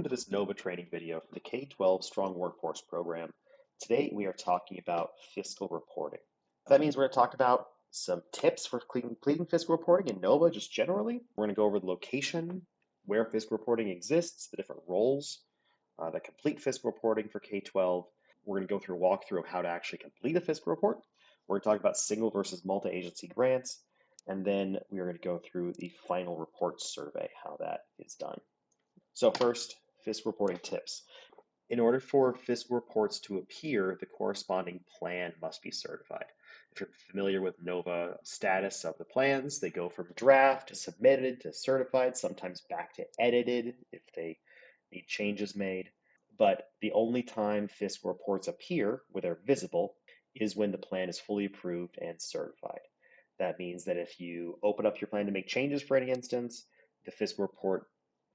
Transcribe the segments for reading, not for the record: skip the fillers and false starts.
to this NOVA training video for the K12 Strong Workforce Program. Today we are talking about fiscal reporting. That means we're going to talk about some tips for completing fiscal reporting in NOVA just generally. We're going to go over the location, where fiscal reporting exists, the different roles that complete fiscal reporting for K12. We're going to go through a walkthrough of how to actually complete a fiscal report. We're going to talk about single versus multi-agency grants, and then we are going to go through the final report survey, how that is done. So first, fiscal reporting tips. In order for fiscal reports to appear, the corresponding plan must be certified. If you're familiar with NOVA status of the plans, they go from draft to submitted to certified, sometimes back to edited if they need changes made. But the only time fiscal reports appear where they're visible is when the plan is fully approved and certified. That means that if you open up your plan to make changes for any instance, the fiscal report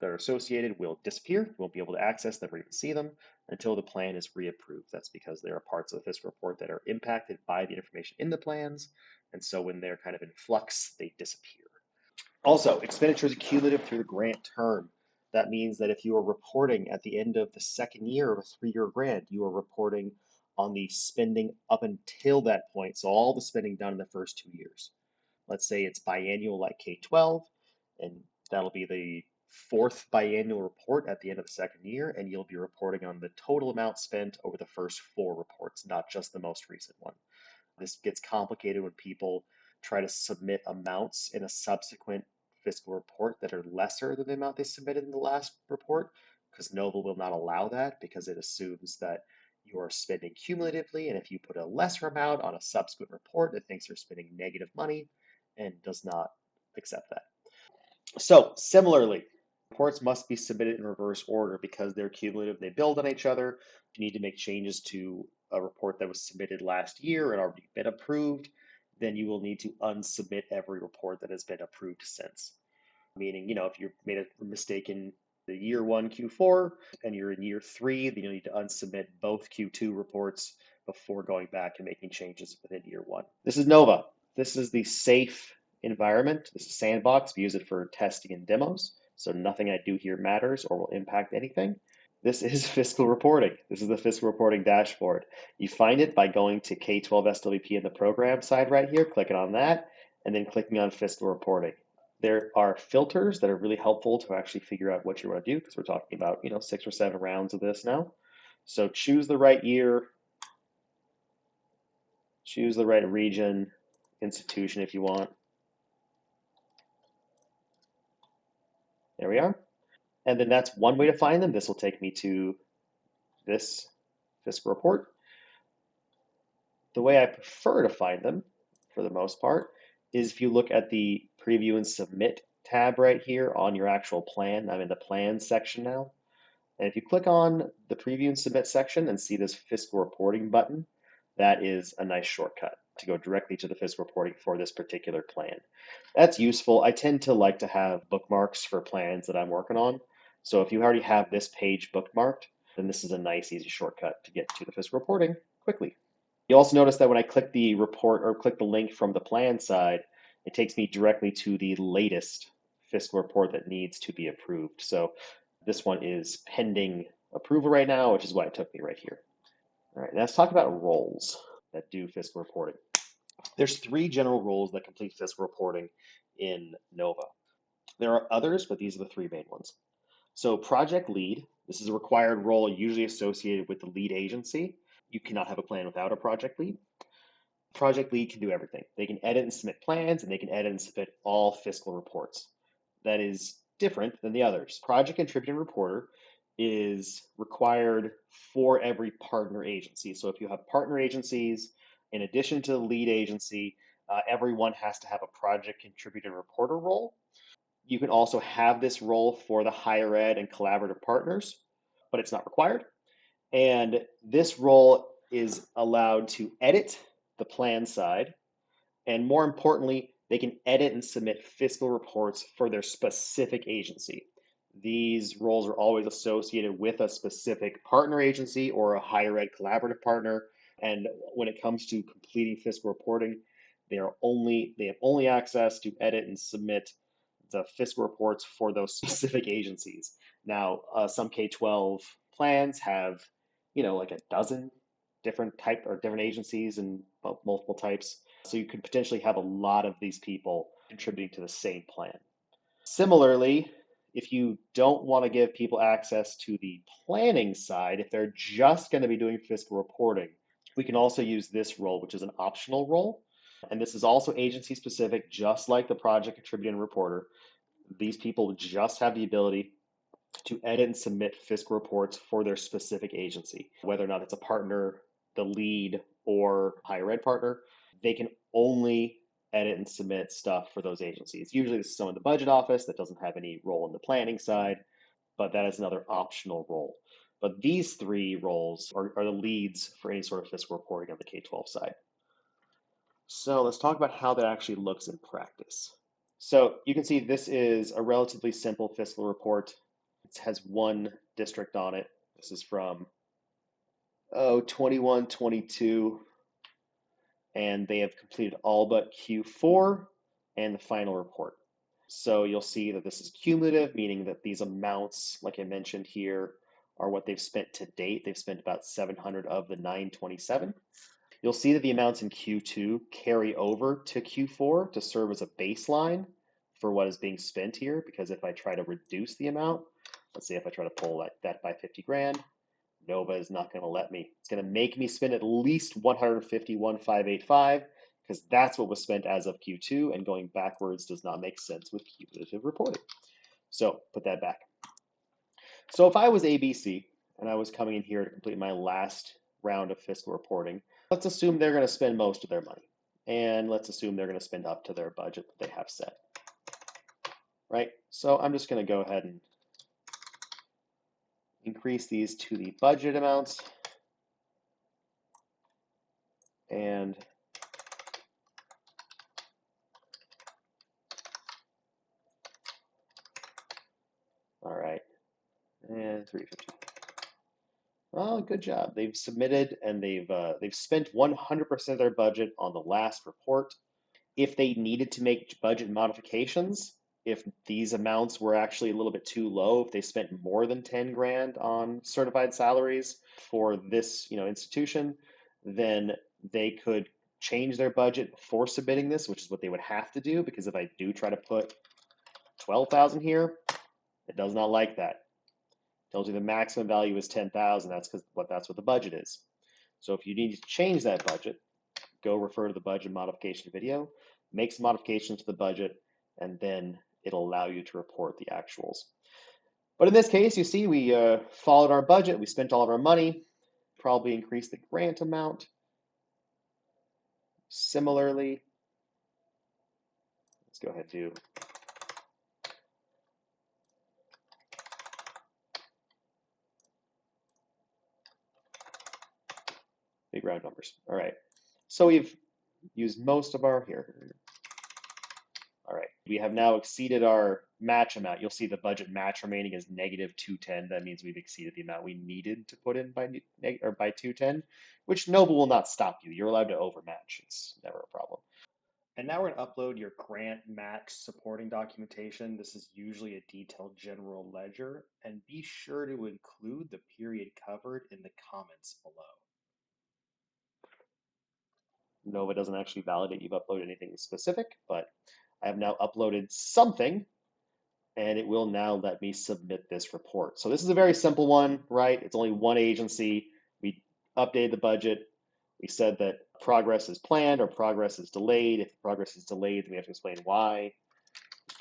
that are associated will disappear. You won't be able to access them or even see them until the plan is reapproved. That's because there are parts of the fiscal report that are impacted by the information in the plans, and so when they're kind of in flux, they disappear. Also, expenditures cumulative through the grant term. That means that if you are reporting at the end of the second year of a 3-year grant, you are reporting on the spending up until that point. So all the spending done in the first 2 years. Let's say it's biannual like K12, and that'll be the 4th biannual report at the end of the second year, and you'll be reporting on the total amount spent over the first 4 reports, not just the most recent one. This gets complicated when people try to submit amounts in a subsequent fiscal report that are lesser than the amount they submitted in the last report, because NOVA will not allow that because it assumes that you are spending cumulatively, and if you put a lesser amount on a subsequent report, it thinks you're spending negative money and does not accept that. So similarly, reports must be submitted in reverse order because they're cumulative, they build on each other. If you need to make changes to a report that was submitted last year and already been approved, then you will need to unsubmit every report that has been approved since. Meaning, if you made a mistake in the year 1 Q4 and you're in year 3, then you'll need to unsubmit both Q2 reports before going back and making changes within year 1. This is NOVA. This is the safe environment. This is sandbox. We use it for testing and demos, so nothing I do here matters or will impact anything. This is fiscal reporting. This is the fiscal reporting dashboard. You find it by going to K12 SWP in the program side right here, clicking on that, and then clicking on fiscal reporting. There are filters that are really helpful to actually figure out what you want to do, because we're talking about 6 or 7 rounds of this now. So choose the right year, choose the right region, institution if you want. There we are. And then that's one way to find them. This will take me to this fiscal report. The way I prefer to find them, for the most part, is if you look at the Preview and Submit tab right here on your actual plan. I'm in the Plan section now. And if you click on the Preview and Submit section and see this Fiscal Reporting button, that is a nice shortcut to go directly to the fiscal reporting for this particular plan. That's useful. I tend to like to have bookmarks for plans that I'm working on. So if you already have this page bookmarked, then this is a nice, easy shortcut to get to the fiscal reporting quickly. You also notice that when I click the report or click the link from the plan side, it takes me directly to the latest fiscal report that needs to be approved. So this one is pending approval right now, which is why it took me right here. All right, now let's talk about roles that do fiscal reporting. There's 3 general roles that complete fiscal reporting in NOVA. There are others, but these are the 3 main ones. So project lead, this is a required role usually associated with the lead agency. You cannot have a plan without a project lead. Project lead can do everything. They can edit and submit plans, and they can edit and submit all fiscal reports. That is different than the others. Project contributing reporter is required for every partner agency. So if you have partner agencies, in addition to the lead agency, everyone has to have a project contributing reporter role. You can also have this role for the higher ed and collaborative partners, but it's not required. And this role is allowed to edit the plan side, and more importantly, they can edit and submit fiscal reports for their specific agency. These roles are always associated with a specific partner agency or a higher ed collaborative partner. And when it comes to completing fiscal reporting, they have only access to edit and submit the fiscal reports for those specific agencies. Now, some K-12 plans have, like a dozen different type or different agencies and multiple types. So you could potentially have a lot of these people contributing to the same plan. Similarly, if you don't want to give people access to the planning side, if they're just going to be doing fiscal reporting, we can also use this role, which is an optional role. And this is also agency specific, just like the project contributor and reporter. These people just have the ability to edit and submit fiscal reports for their specific agency, whether or not it's a partner, the lead, or higher ed partner. They can only edit and submit stuff for those agencies. Usually this is someone in the budget office that doesn't have any role in the planning side, but that is another optional role. But these three roles are the leads for any sort of fiscal reporting on the K-12 side. So let's talk about how that actually looks in practice. So you can see this is a relatively simple fiscal report. It has one district on it. This is from 21, 22, and they have completed all but Q4 and the final report. So you'll see that this is cumulative, meaning that these amounts, like I mentioned here, are what they've spent to date. They've spent about 700 of the 927. You'll see that the amounts in Q2 carry over to Q4 to serve as a baseline for what is being spent here, because if I try to reduce the amount, let's say if I try to pull that by 50 grand, Nova is not going to let me. It's going to make me spend at least 151,585 because that's what was spent as of Q2, and going backwards does not make sense with cumulative reporting. So put that back. So if I was ABC and I was coming in here to complete my last round of fiscal reporting, let's assume they're going to spend most of their money. And let's assume they're going to spend up to their budget that they have set. Right? So I'm just going to go ahead and increase these to the budget amounts. And all right, and 350. Well, good job. They've submitted and they've spent 100% of their budget on the last report. If they needed to make budget modifications, if these amounts were actually a little bit too low, if they spent more than 10 grand on certified salaries for this, institution, then they could change their budget before submitting this, which is what they would have to do, because if I do try to put 12,000 here, it does not like that. Tells you the maximum value is 10,000. That's what the budget is. So if you need to change that budget, go refer to the budget modification video, make some modifications to the budget, and then it'll allow you to report the actuals. But in this case, you see we followed our budget. We spent all of our money, probably increased the grant amount. Similarly, let's go ahead and do big round numbers. All right. So we've used most of our here. All right. We have now exceeded our match amount. You'll see the budget match remaining is negative 210. That means we've exceeded the amount we needed to put in by 210, which Nova will not stop you. You're allowed to overmatch. It's never a problem. And now we're going to upload your grant match supporting documentation. This is usually a detailed general ledger, and be sure to include the period covered in the comments below. Nova doesn't actually validate you've uploaded anything specific, but I have now uploaded something, and it will now let me submit this report. So this is a very simple one, right? It's only one agency. We updated the budget. We said that progress is planned or progress is delayed. If progress is delayed, then we have to explain why,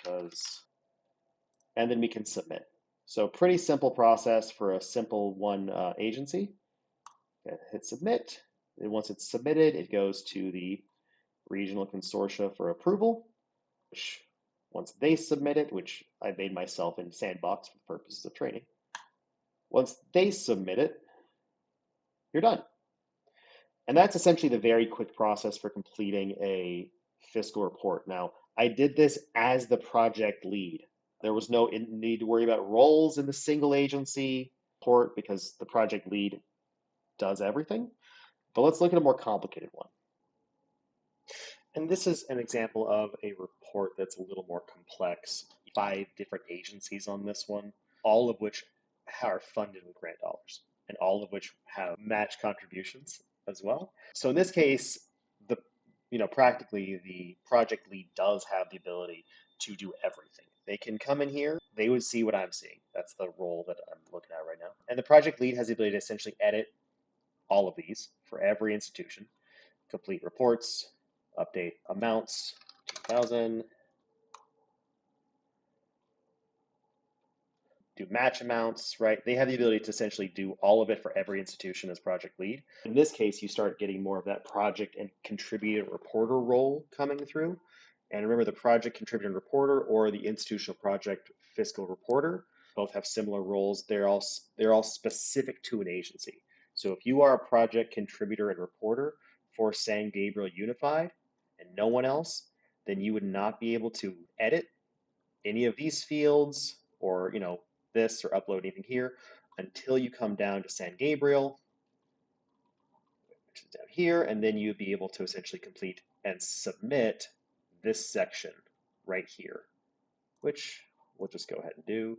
and then we can submit. So pretty simple process for a simple one agency. Hit submit. And once it's submitted, it goes to the regional consortia for approval, which once they submit it, which I made myself in Sandbox for the purposes of training, once they submit it, you're done. And that's essentially the very quick process for completing a fiscal report. Now, I did this as the project lead. There was no need to worry about roles in the single agency report because the project lead does everything. But let's look at a more complicated one. And this is an example of a report that's a little more complex. 5 different agencies on this one, all of which are funded with grant dollars, and all of which have match contributions as well. So in this case, the practically the project lead does have the ability to do everything. They can come in here, they would see what I'm seeing. That's the role that I'm looking at right now. And the project lead has the ability to essentially edit all of these for every institution, complete reports, update amounts, 2000, do match amounts, right? They have the ability to essentially do all of it for every institution as project lead. In this case, you start getting more of that project and contributor reporter role coming through. And remember, the project contributor reporter or the institutional project fiscal reporter both have similar roles. They're all specific to an agency. So if you are a project contributor and reporter for San Gabriel Unified and no one else, then you would not be able to edit any of these fields or this or upload anything here until you come down to San Gabriel, which is down here, and then you'd be able to essentially complete and submit this section right here, which we'll just go ahead and do.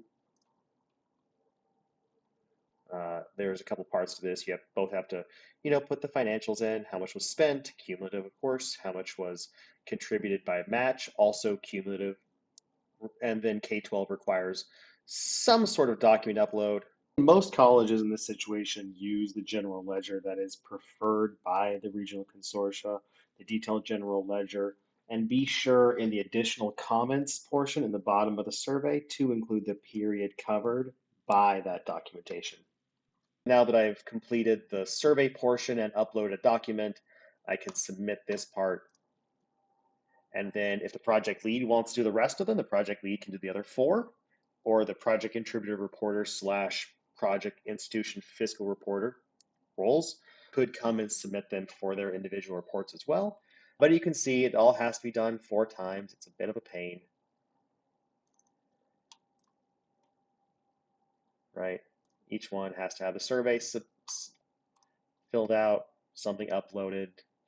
There's a couple parts to this. You both have to, put the financials in, how much was spent, cumulative, of course, how much was contributed by match, also cumulative, and then K12 requires some sort of document upload. Most colleges in this situation use the general ledger that is preferred by the regional consortia, the detailed general ledger, and be sure in the additional comments portion in the bottom of the survey to include the period covered by that documentation. Now that I've completed the survey portion and uploaded a document, I can submit this part. And then if the project lead wants to do the rest of them, the project lead can do the other 4, or the project contributor reporter / project institution fiscal reporter roles could come and submit them for their individual reports as well. But you can see it all has to be done 4 times. It's a bit of a pain, right? Each one has to have the survey filled out, something uploaded,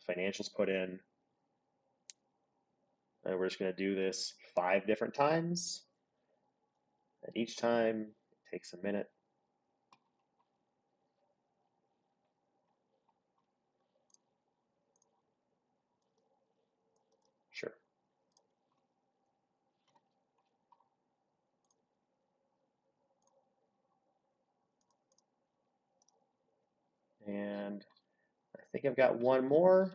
financials put in. And we're just going to do this 5 different times. And each time it takes a minute. Sure. And I think I've got one more.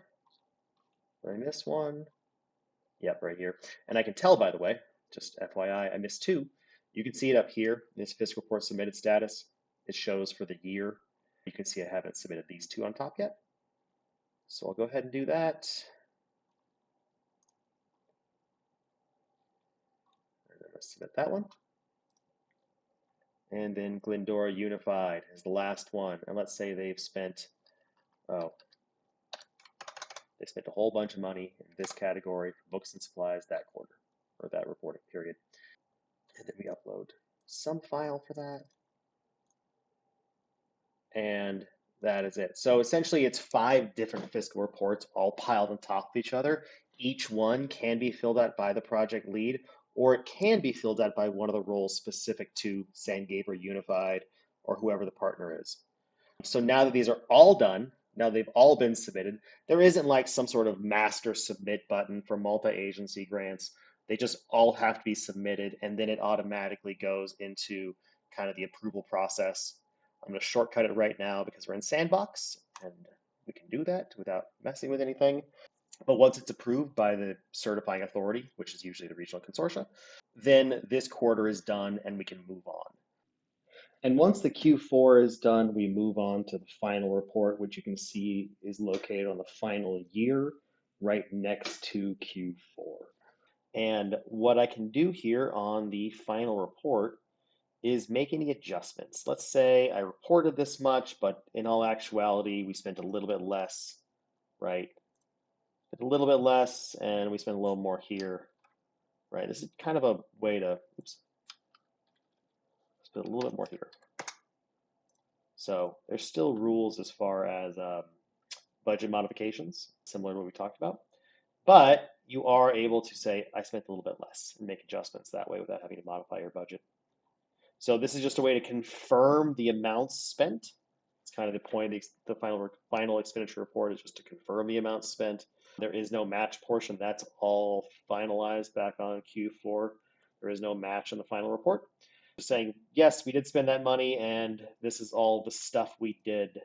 Did I miss one? Yep, right here. And I can tell, by the way, just FYI, I missed 2. You can see it up here, this fiscal report submitted status. It shows for the year. You can see I haven't submitted these 2 on top yet. So I'll go ahead and do that. And I'm going to submit that one. And then Glendora Unified is the last one. And let's say they've spent, they spent a whole bunch of money in this category for books and supplies that quarter, or that reporting period. And then we upload some file for that. And that is it. So essentially it's 5 different fiscal reports all piled on top of each other. Each one can be filled out by the project lead, or it can be filled out by one of the roles specific to San Gabriel Unified or whoever the partner is. So now that these are all done, now they've all been submitted, there isn't like some sort of master submit button for multi-agency grants. They just all have to be submitted, and then it automatically goes into kind of the approval process. I'm going to shortcut it right now because we're in Sandbox, and we can do that without messing with anything. But once it's approved by the certifying authority, which is usually the regional consortia, then this quarter is done and we can move on. And once the Q4 is done, we move on to the final report, which you can see is located on the final year right next to Q4. And what I can do here on the final report is make any adjustments. Let's say I reported this much, but in all actuality, we spent a little bit less, right? A little bit less, and we spent a little more here, right? This is kind of a way to, spend a little bit more here. So there's still rules as far as budget modifications, similar to what we talked about. But you are able to say, I spent a little bit less and make adjustments that way without having to modify your budget. So this is just a way to confirm the amounts spent. It's kind of the point of the final expenditure report is just to confirm the amounts spent. There is no match portion. That's all finalized back on Q4. There is no match in the final report. Just saying, yes, we did spend that money, and this is all the stuff we did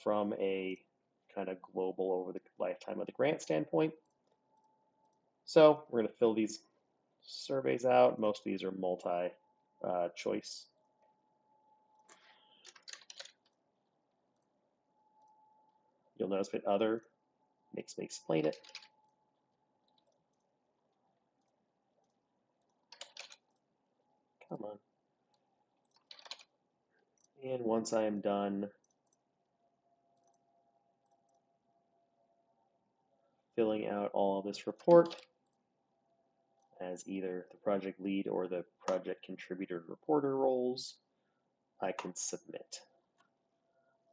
from a kind of global over the lifetime of the grant standpoint. So we're going to fill these surveys out. Most of these are multi-choice. You'll notice that other makes me explain it. Come on. And once I am done filling out all of this report as either the project lead or the project contributor reporter roles, I can submit.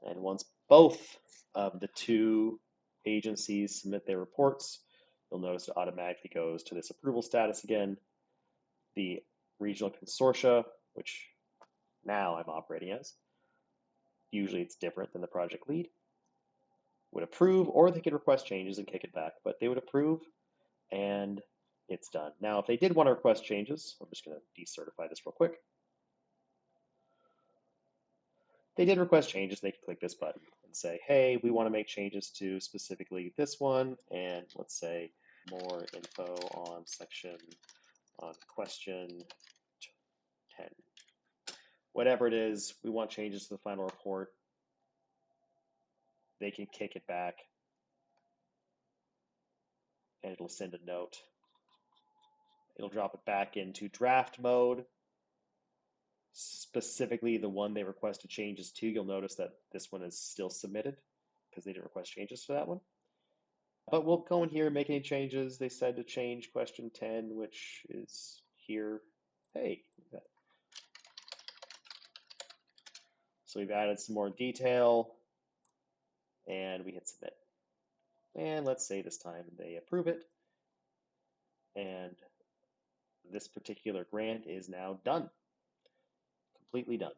And once both of the two agencies submit their reports, you'll notice it automatically goes to this approval status again. The regional consortia, which now I'm operating as, usually it's different than the project lead, would approve, or they could request changes and kick it back, but they would approve and it's done. Now, if they did want to request changes, I'm just going to decertify this real quick. They did request changes, they can click this button and say, hey, we want to make changes to specifically this one, and let's say more info on section on question 10. Whatever it is, we want changes to the final report. They can kick it back and it'll send a note. It'll drop it back into draft mode. Specifically, the one they requested changes to, you'll notice that this one is still submitted because they didn't request changes for that one. But we'll go in here and make any changes. They said to change question 10, which is here. Hey. So we've added some more detail and we hit submit. And let's say this time they approve it. And this particular grant is now done, completely done.